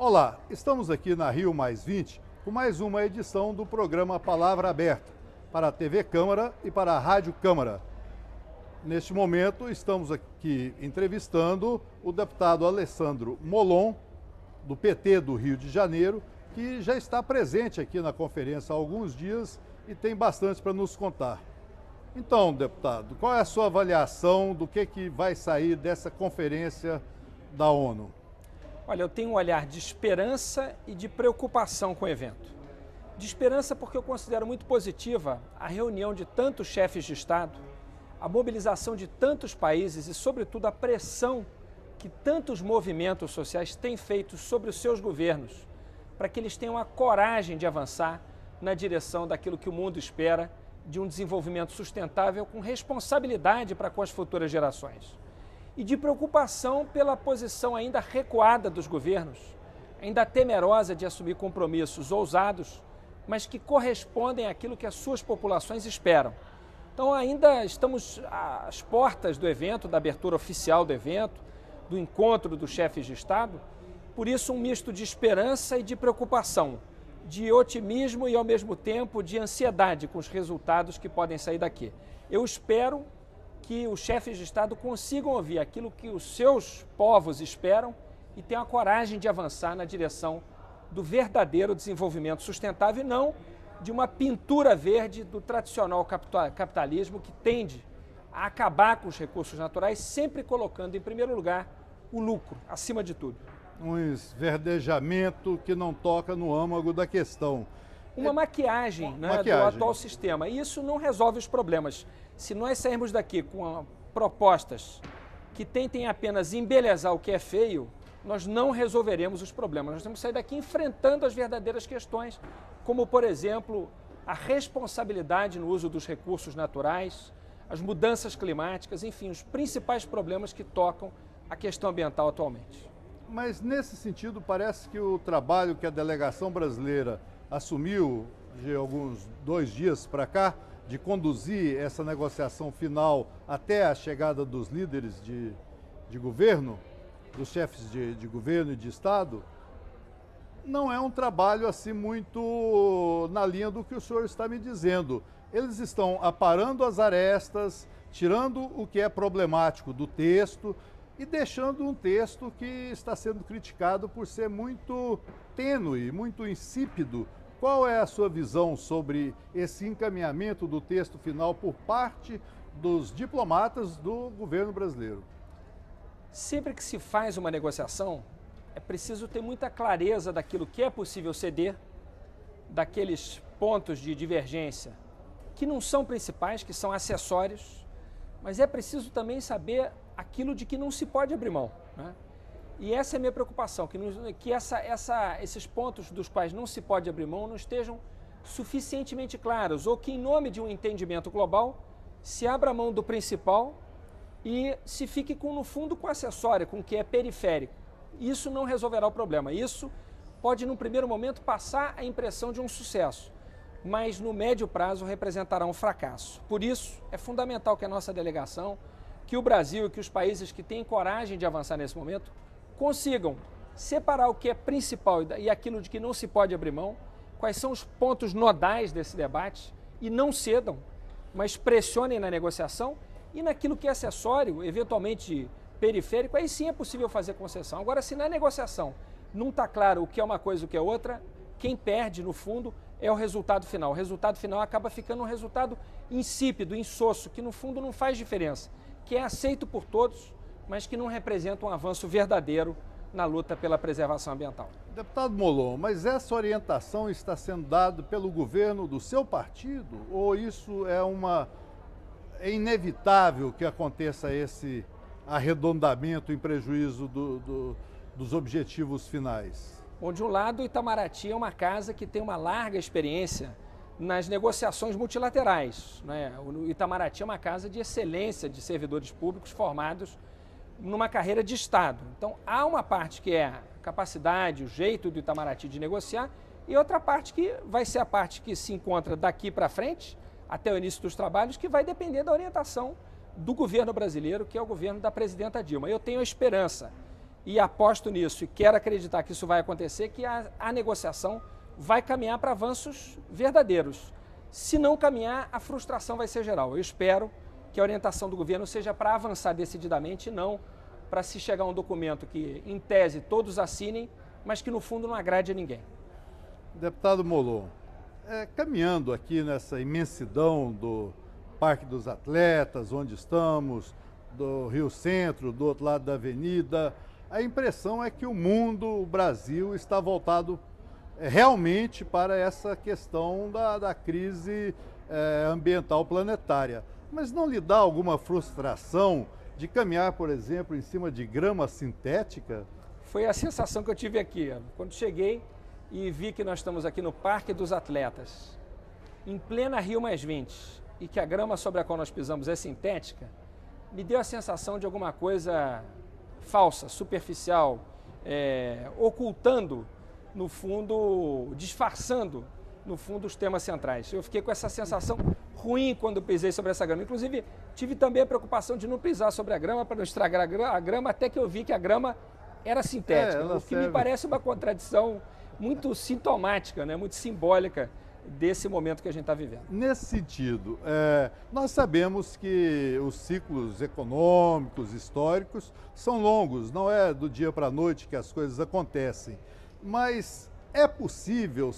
Olá, estamos aqui na Rio+20 com mais uma edição do programa Palavra Aberta para a TV Câmara e para a Rádio Câmara. Neste momento estamos aqui entrevistando o deputado Alessandro Molon, do PT do Rio de Janeiro, que já está presente aqui na conferência há alguns dias e tem bastante para nos contar. Então, deputado, qual é a sua avaliação do que vai sair dessa conferência da ONU? Olha, eu tenho um olhar de esperança e de preocupação com o evento. De esperança porque eu considero muito positiva a reunião de tantos chefes de Estado, a mobilização de tantos países e, sobretudo, a pressão que tantos movimentos sociais têm feito sobre os seus governos, para que eles tenham a coragem de avançar na direção daquilo que o mundo espera, de um desenvolvimento sustentável com responsabilidade para com as futuras gerações. E de preocupação pela posição ainda recuada dos governos, ainda temerosa de assumir compromissos ousados, mas que correspondem àquilo que as suas populações esperam. Então ainda estamos às portas do evento, da abertura oficial do evento, do encontro dos chefes de Estado, por isso um misto de esperança e de preocupação, de otimismo e ao mesmo tempo de ansiedade com os resultados que podem sair daqui. Eu espero que os chefes de Estado consigam ouvir aquilo que os seus povos esperam e tenham a coragem de avançar na direção do verdadeiro desenvolvimento sustentável e não de uma pintura verde do tradicional capitalismo que tende a acabar com os recursos naturais, sempre colocando em primeiro lugar o lucro, acima de tudo. Um esverdejamento que não toca no âmago da questão. Uma maquiagem, né, do atual sistema. E isso não resolve os problemas. Se nós sairmos daqui com propostas que tentem apenas embelezar o que é feio, nós não resolveremos os problemas. Nós temos que sair daqui enfrentando as verdadeiras questões, como, por exemplo, a responsabilidade no uso dos recursos naturais, as mudanças climáticas, enfim, os principais problemas que tocam a questão ambiental atualmente. Mas, nesse sentido, parece que o trabalho que a delegação brasileira assumiu de alguns 2 dias para cá, de conduzir essa negociação final até a chegada dos líderes de governo, dos chefes de governo e de Estado, não é um trabalho assim muito na linha do que o senhor está me dizendo. Eles estão aparando as arestas, tirando o que é problemático do texto e deixando um texto que está sendo criticado por ser muito tênue, muito insípido. Qual é a sua visão sobre esse encaminhamento do texto final por parte dos diplomatas do governo brasileiro? Sempre que se faz uma negociação, é preciso ter muita clareza daquilo que é possível ceder, daqueles pontos de divergência que não são principais, que são acessórios, mas é preciso também saber aquilo de que não se pode abrir mão, né? E essa é a minha preocupação, que esses pontos dos quais não se pode abrir mão não estejam suficientemente claros, ou que em nome de um entendimento global se abra mão do principal e se fique no fundo com o acessório, com o que é periférico. Isso não resolverá o problema. Isso pode, num primeiro momento, passar a impressão de um sucesso, mas no médio prazo representará um fracasso. Por isso, é fundamental que a nossa delegação, que o Brasil e que os países que têm coragem de avançar nesse momento, consigam separar o que é principal e aquilo de que não se pode abrir mão, quais são os pontos nodais desse debate e não cedam, mas pressionem na negociação e naquilo que é acessório, eventualmente periférico, aí sim é possível fazer concessão. Agora, se na negociação não está claro o que é uma coisa e o que é outra, quem perde, no fundo, é o resultado final. O resultado final acaba ficando um resultado insípido, insosso, que no fundo não faz diferença, que é aceito por todos, mas que não representa um avanço verdadeiro na luta pela preservação ambiental. Deputado Molon, mas essa orientação está sendo dada pelo governo do seu partido? Ou isso é inevitável que aconteça esse arredondamento em prejuízo dos objetivos finais? Bom, de um lado, Itamaraty é uma casa que tem uma larga experiência nas negociações multilaterais, né? O Itamaraty é uma casa de excelência de servidores públicos formados numa carreira de Estado. Então, há uma parte que é a capacidade, o jeito do Itamaraty de negociar, e outra parte que vai ser a parte que se encontra daqui para frente, até o início dos trabalhos, que vai depender da orientação do governo brasileiro, que é o governo da presidenta Dilma. Eu tenho a esperança e aposto nisso e quero acreditar que isso vai acontecer, que a negociação vai caminhar para avanços verdadeiros. Se não caminhar, a frustração vai ser geral. Eu espero que a orientação do governo seja para avançar decididamente e não para se chegar a um documento que, em tese, todos assinem, mas que no fundo não agrade a ninguém. Deputado Molon, caminhando aqui nessa imensidão do Parque dos Atletas, onde estamos, do Rio Centro, do outro lado da avenida, a impressão é que o mundo, o Brasil, está voltado realmente para essa questão da crise ambiental planetária. Mas não lhe dá alguma frustração de caminhar, por exemplo, em cima de grama sintética? Foi a sensação que eu tive aqui, quando cheguei e vi que nós estamos aqui no Parque dos Atletas, em plena Rio+20, e que a grama sobre a qual nós pisamos é sintética, me deu a sensação de alguma coisa falsa, superficial, ocultando, no fundo, disfarçando, no fundo, os temas centrais. Eu fiquei com essa sensação ruim quando pisei sobre essa grama. Inclusive, tive também a preocupação de não pisar sobre a grama para não estragar a grama, até que eu vi que a grama era sintética, o que me parece uma contradição muito sintomática, né? Muito simbólica desse momento que a gente está vivendo. Nesse sentido, nós sabemos que os ciclos econômicos, históricos, são longos, não é do dia para a noite que as coisas acontecem, mas é possível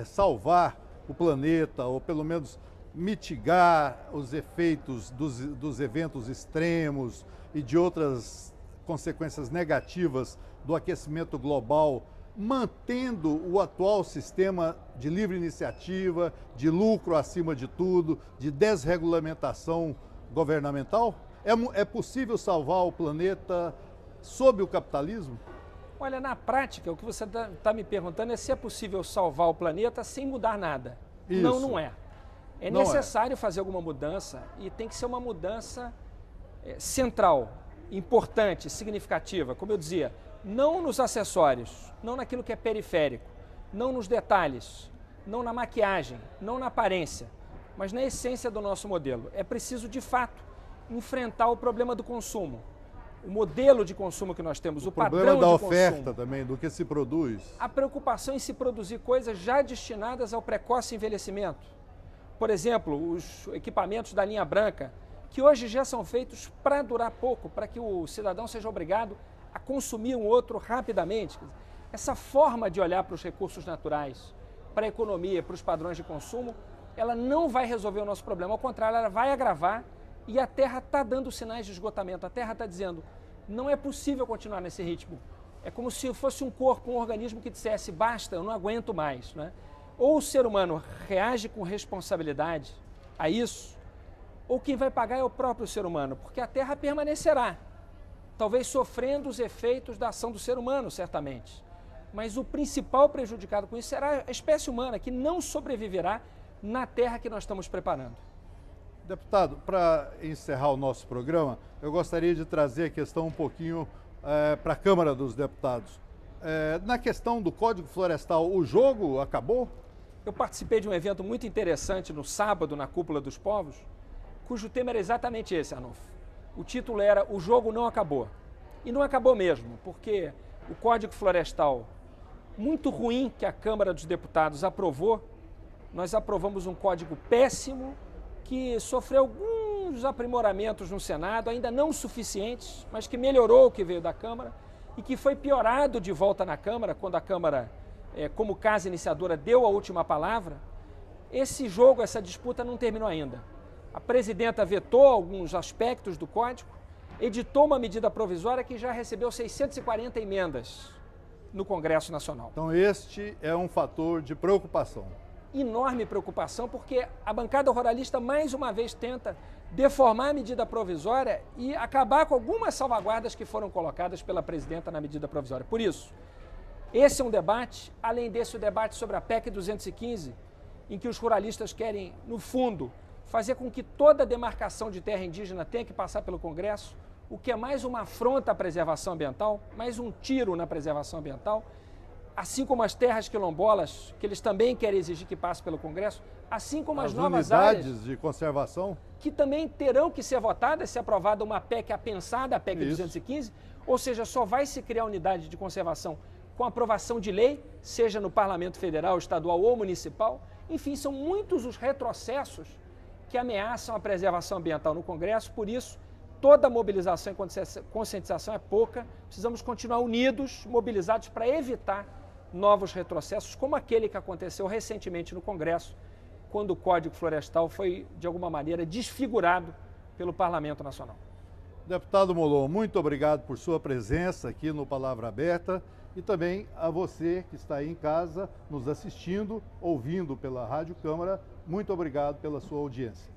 salvar o planeta, ou pelo menos mitigar os efeitos dos eventos extremos e de outras consequências negativas do aquecimento global, mantendo o atual sistema de livre iniciativa, de lucro acima de tudo, de desregulamentação governamental? É possível salvar o planeta sob o capitalismo? Olha, na prática, o que você está me perguntando é se é possível salvar o planeta sem mudar nada. Isso. Não, não é. É necessário fazer alguma mudança e tem que ser uma mudança central, importante, significativa. Como eu dizia, não nos acessórios, não naquilo que é periférico, não nos detalhes, não na maquiagem, não na aparência, mas na essência do nosso modelo. É preciso, de fato, enfrentar o problema do consumo. O modelo de consumo que nós temos, o padrão de consumo. O problema da oferta também, do que se produz. A preocupação em se produzir coisas já destinadas ao precoce envelhecimento. Por exemplo, os equipamentos da linha branca, que hoje já são feitos para durar pouco, para que o cidadão seja obrigado a consumir um outro rapidamente. Essa forma de olhar para os recursos naturais, para a economia, para os padrões de consumo, ela não vai resolver o nosso problema. Ao contrário, ela vai agravar. E a Terra está dando sinais de esgotamento. A Terra está dizendo, não é possível continuar nesse ritmo. É como se fosse um corpo, um organismo que dissesse, basta, eu não aguento mais. Né? Ou o ser humano reage com responsabilidade a isso, ou quem vai pagar é o próprio ser humano, porque a Terra permanecerá, talvez sofrendo os efeitos da ação do ser humano, certamente. Mas o principal prejudicado com isso será a espécie humana, que não sobreviverá na Terra que nós estamos preparando. Deputado, para encerrar o nosso programa, eu gostaria de trazer a questão um pouquinho para a Câmara dos Deputados. Na questão do Código Florestal, o jogo acabou? Eu participei de um evento muito interessante no sábado, na Cúpula dos Povos, cujo tema era exatamente esse, Arnulfo. O título era O Jogo Não Acabou. E não acabou mesmo, porque o Código Florestal, muito ruim que a Câmara dos Deputados aprovou, nós aprovamos um código péssimo, que sofreu alguns aprimoramentos no Senado, ainda não suficientes, mas que melhorou o que veio da Câmara e que foi piorado de volta na Câmara, quando a Câmara, como casa iniciadora, deu a última palavra. Esse jogo, essa disputa não terminou ainda. A presidenta vetou alguns aspectos do código, editou uma medida provisória que já recebeu 640 emendas no Congresso Nacional. Então este é um fator de preocupação. Enorme preocupação, porque a bancada ruralista mais uma vez tenta deformar a medida provisória e acabar com algumas salvaguardas que foram colocadas pela presidenta na medida provisória. Por isso, esse é um debate, além desse o debate sobre a PEC 215, em que os ruralistas querem, no fundo, fazer com que toda a demarcação de terra indígena tenha que passar pelo Congresso, o que é mais uma afronta à preservação ambiental, mais um tiro na preservação ambiental, assim como as terras quilombolas, que eles também querem exigir que passe pelo Congresso, assim como as novas áreas de conservação, que também terão que ser votadas, se aprovada uma PEC apensada, a PEC 215, Ou seja, só vai se criar unidade de conservação com aprovação de lei, seja no Parlamento Federal, estadual ou municipal. Enfim, são muitos os retrocessos que ameaçam a preservação ambiental no Congresso, por isso, toda mobilização e conscientização é pouca, precisamos continuar unidos, mobilizados para evitar novos retrocessos, como aquele que aconteceu recentemente no Congresso, quando o Código Florestal foi, de alguma maneira, desfigurado pelo Parlamento Nacional. Deputado Molon, muito obrigado por sua presença aqui no Palavra Aberta e também a você que está aí em casa nos assistindo, ouvindo pela Rádio Câmara, muito obrigado pela sua audiência.